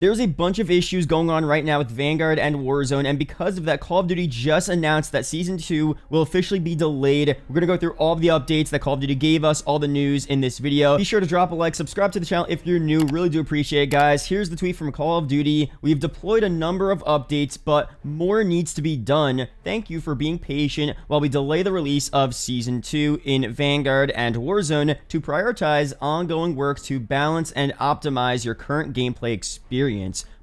There's a bunch of issues going on right now with Vanguard and Warzone, and because of that, Call of Duty just announced that Season 2 will officially be delayed. We're going to go through all of the updates that Call of Duty gave us, all the news in this video. Be sure to drop a like, subscribe to the channel if you're new. Really do appreciate it, guys. Here's the tweet from Call of Duty. We've deployed a number of updates, but more needs to be done. Thank you for being patient while we delay the release of Season 2 in Vanguard and Warzone to prioritize ongoing work to balance and optimize your current gameplay experience.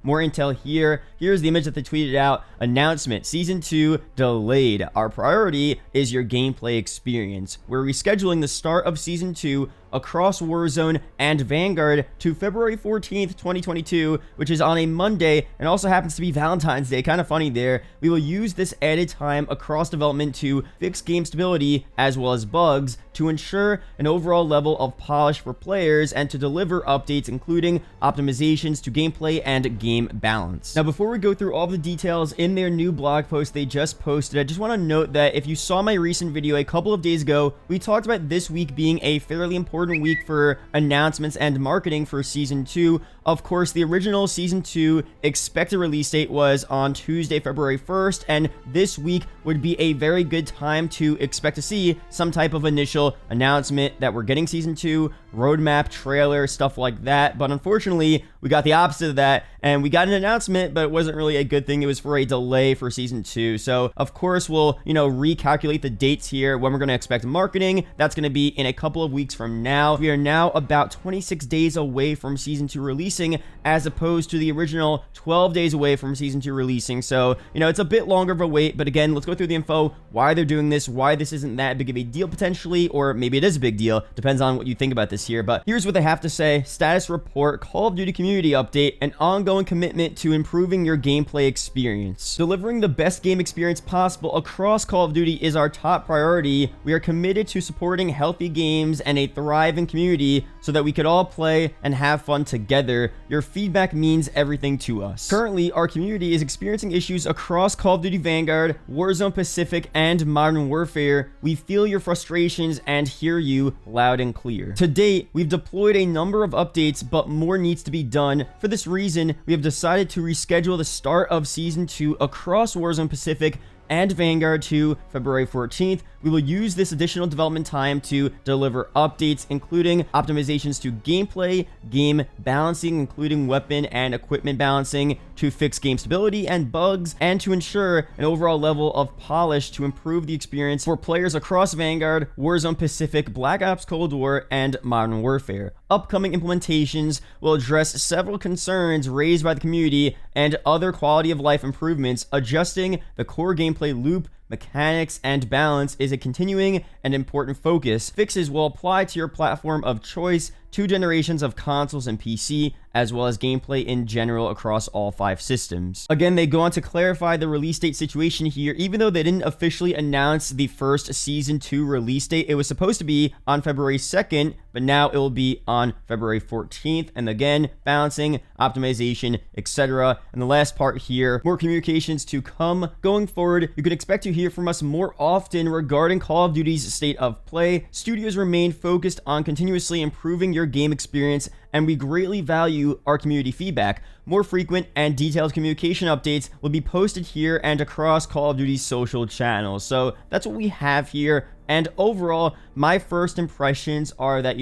More intel here. Here's the image that they tweeted out. Announcement: Season 2 delayed. Our priority is your gameplay experience. We're rescheduling the start of Season 2 across Warzone and Vanguard to February 14th, 2022, which is on a Monday and also happens to be Valentine's Day. Kind of funny there. We will use this added time across development to fix game stability as well as bugs to ensure an overall level of polish for players and to deliver updates including optimizations to gameplay and game balance. Now, before we go through all the details in their new blog post they just posted, I just want to note that if you saw my recent video a couple of days ago, we talked about this week being a fairly important week for announcements and marketing for Season 2. Of course, the original Season 2 expected release date was on Tuesday, February 1st, and this week would be a very good time to expect to see some type of initial announcement that we're getting Season 2, roadmap, trailer, stuff like that. But unfortunately, we got the opposite of that, and we got an announcement, but it wasn't really a good thing. It was for a delay for Season 2. So, of course, we'll, recalculate the dates here when we're going to expect marketing. That's going to be in a couple of weeks from now. We are now about 26 days away from Season 2 releasing, as opposed to the original 12 days away from Season 2 releasing. So, it's a bit longer of a wait, but again, let's go through the info, why they're doing this, why this isn't that big of a deal potentially, or maybe it is a big deal, depends on what you think about this here. But here's what they have to say. Status report, Call of Duty community update, an ongoing commitment to improving your gameplay experience. Delivering the best game experience possible across Call of Duty is our top priority. We are committed to supporting healthy games and a thriving community so that we could all play and have fun together. Your feedback means everything to us. Currently, our community is experiencing issues across Call of Duty Vanguard, Warzone Pacific, and Modern Warfare. We feel your frustrations and hear you loud and clear. To date, we've deployed a number of updates, but more needs to be done. For this reason, we have decided to reschedule the start of Season 2 across Warzone Pacific and Vanguard to February 14th. We will use this additional development time to deliver updates, including optimizations to gameplay, game balancing, including weapon and equipment balancing, to fix game stability and bugs, and to ensure an overall level of polish to improve the experience for players across Vanguard, Warzone Pacific, Black Ops Cold War, and Modern Warfare. Upcoming implementations will address several concerns raised by the community and other quality of life improvements. Adjusting the core gameplay loop, mechanics, and balance is a continuing and important focus. Fixes will apply to your platform of choice, 2 generations of consoles and PC, as well as gameplay in general across all 5 systems. Again, they go on to clarify the release date situation here. Even though they didn't officially announce the first Season 2 release date, it was supposed to be on February 2nd, but now it will be on February 14th. And again, balancing, optimization, etc. And the last part here, more communications to come. Going forward, you can expect to hear from us more often regarding Call of Duty's state of play. Studios remain focused on continuously improving your game experience, and we greatly value our community feedback. More frequent and detailed communication updates will be posted here and across Call of Duty's social channels. So that's what we have here. And overall, my first impressions are that,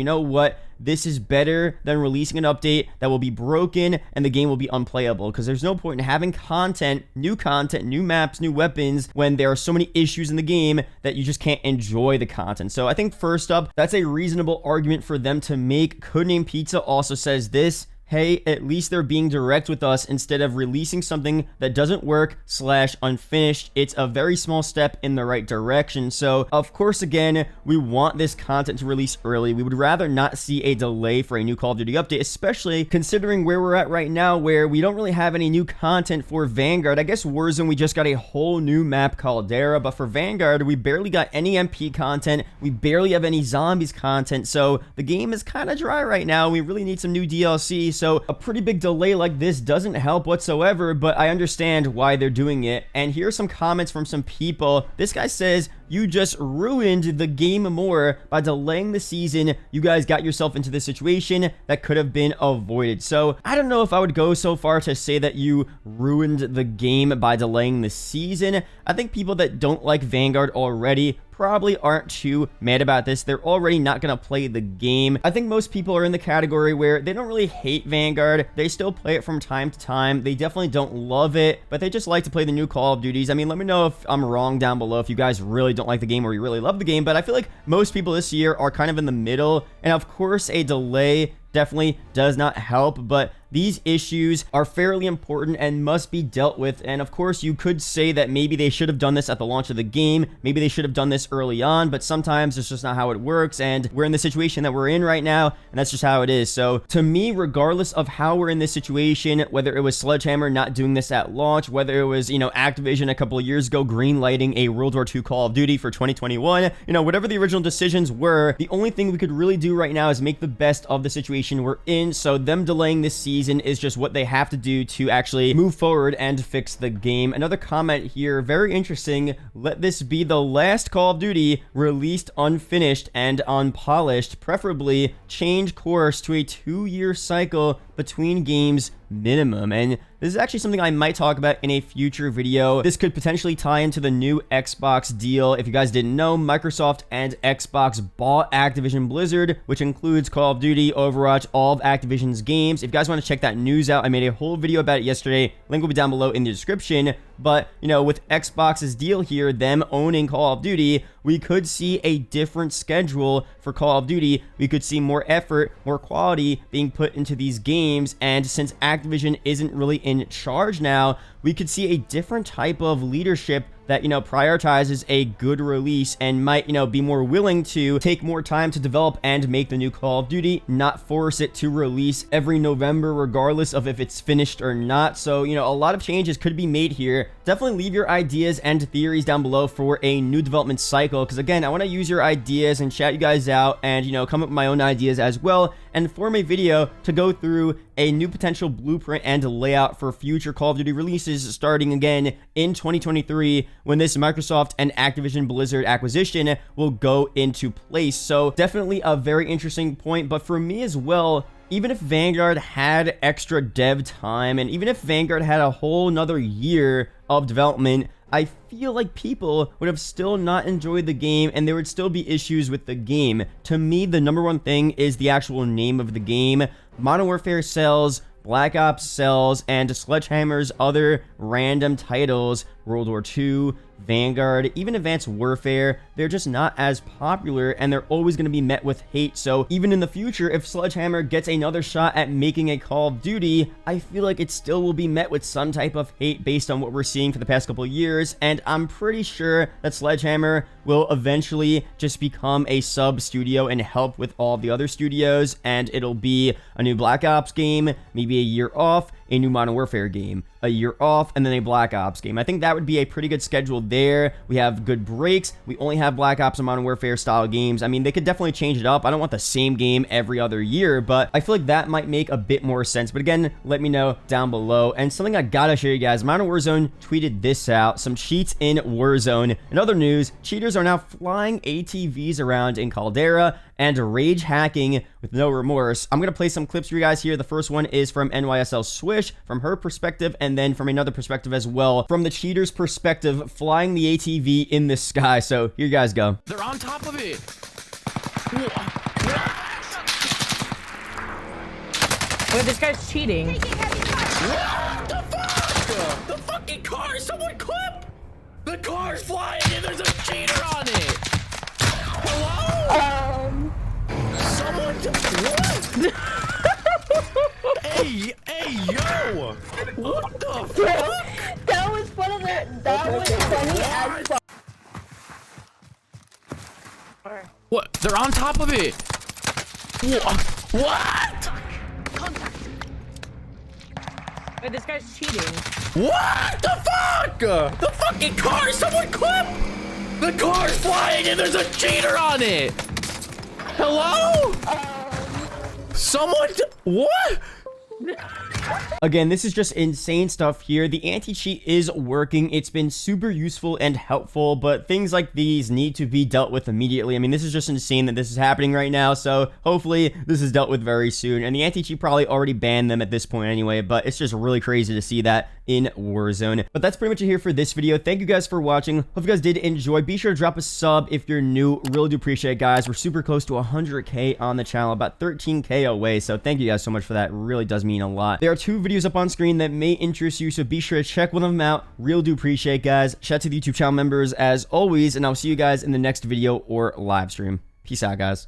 this is better than releasing an update that will be broken and the game will be unplayable, because there's no point in having content, new maps, new weapons, when there are so many issues in the game that you just can't enjoy the content. So I think first up, that's a reasonable argument for them to make. Codename Pizza also says this: hey, at least they're being direct with us instead of releasing something that doesn't work / unfinished. It's a very small step in the right direction. So, of course, again, we want this content to release early. We would rather not see a delay for a new Call of Duty update, especially considering where we're at right now, where we don't really have any new content for Vanguard. I guess Warzone, we just got a whole new map, Caldera, but for Vanguard, we barely got any MP content. We barely have any zombies content. So, the game is kind of dry right now. We really need some new DLC. So a pretty big delay like this doesn't help whatsoever, but I understand why they're doing it. And here are some comments from some people. This guy says, you just ruined the game more by delaying the season. You guys got yourself into this situation that could have been avoided. So I don't know if I would go so far to say that you ruined the game by delaying the season. I think people that don't like Vanguard already probably aren't too mad about this. They're already not going to play the game. I think most people are in the category where they don't really hate Vanguard. They still play it from time to time. They definitely don't love it, but they just like to play the new Call of Duties. I mean, let me know if I'm wrong down below, if you guys really don't like the game or you really love the game, but I feel like most people this year are kind of in the middle, and of course a delay definitely does not help, but these issues are fairly important and must be dealt with. And of course, you could say that maybe they should have done this at the launch of the game. Maybe they should have done this early on, but sometimes it's just not how it works. And we're in the situation that we're in right now, and that's just how it is. So to me, regardless of how we're in this situation, whether it was Sledgehammer not doing this at launch, whether it was, Activision a couple of years ago greenlighting a World War II Call of Duty for 2021, whatever the original decisions were, the only thing we could really do right now is make the best of the situation we're in. So them delaying this season is just what they have to do to actually move forward and fix the game. Another comment here, very interesting. Let this be the last Call of Duty released unfinished and unpolished. Preferably change course to a 2-year cycle between games minimum. And this is actually something I might talk about in a future video. This could potentially tie into the new Xbox deal. If you guys didn't know, Microsoft and Xbox bought Activision Blizzard, which includes Call of Duty, Overwatch, all of Activision's games. If you guys want to check that news out, I made a whole video about it yesterday. Link will be down below in the description. But, with Xbox's deal here, them owning Call of Duty, we could see a different schedule for Call of Duty. We could see more effort, more quality being put into these games. And since Activision isn't really in charge now, we could see a different type of leadership that, prioritizes a good release and might, be more willing to take more time to develop and make the new Call of Duty, not force it to release every November, regardless of if it's finished or not. So, a lot of changes could be made here. Definitely leave your ideas and theories down below for a new development cycle, because again, I want to use your ideas and shout you guys out and, come up with my own ideas as well and form a video to go through a new potential blueprint and layout for future Call of Duty releases starting again in 2023 when this Microsoft and Activision Blizzard acquisition will go into place. So definitely a very interesting point, but for me as well, even if Vanguard had extra dev time and even if Vanguard had a whole nother year of development, I feel like people would have still not enjoyed the game and there would still be issues with the game. To me, the number one thing is the actual name of the game. Modern Warfare sells, Black Ops sells, and Sledgehammer's other random titles, World War II, Vanguard, even Advanced Warfare, they're just not as popular and they're always going to be met with hate. So even in the future, if Sledgehammer gets another shot at making a Call of Duty, I feel like it still will be met with some type of hate based on what we're seeing for the past couple of years. And I'm pretty sure that Sledgehammer will eventually just become a sub studio and help with all the other studios, and it'll be a new Black Ops game, maybe a year off, a new Modern Warfare game, a year off, and then a Black Ops game. I think that would be a pretty good schedule there. We have good breaks. We only have Black Ops and Modern Warfare style games. I mean, they could definitely change it up. I don't want the same game every other year, but I feel like that might make a bit more sense. But again, let me know down below. And something I gotta share you guys, Modern Warzone tweeted this out, some cheats in Warzone. In other news, cheaters are now flying ATVs around in Caldera and rage hacking with no remorse. I'm gonna play some clips for you guys here. The first one is from NYSL Swish, from her perspective, and then from another perspective as well, from the cheater's perspective, flying the ATV in the sky. So here you guys go. They're on top of it. Wait, this guy's cheating. What the fuck? The fucking car, someone clip! The car's flying and there's a cheater on it! Hello? Someone what? Hey, yo! What the fuck? That was one of the, that was funny as fuck. What? They're on top of it! What? Wait, this guy's cheating. What the fuck? The fucking car, someone clip! The car's flying and there's a cheater on it! Hello? Someone what? Again, this is just insane stuff here. The anti-cheat is working. It's been super useful and helpful, but things like these need to be dealt with immediately. I mean, this is just insane that this is happening right now, so hopefully this is dealt with very soon. And the anti-cheat probably already banned them at this point anyway, but it's just really crazy to see that in Warzone. But that's pretty much it here for this video. Thank you guys for watching. Hope you guys did enjoy. Be sure to drop a sub if you're new. Really do appreciate it, guys. We're super close to 100K on the channel, about 13K away, so thank you guys so much for that. It really does mean a lot. There are 2 videos up on screen that may interest you, so be sure to check one of them out. Real do appreciate it, guys. Shout out to the YouTube channel members as always, and I'll see you guys in the next video or live stream. Peace out, guys.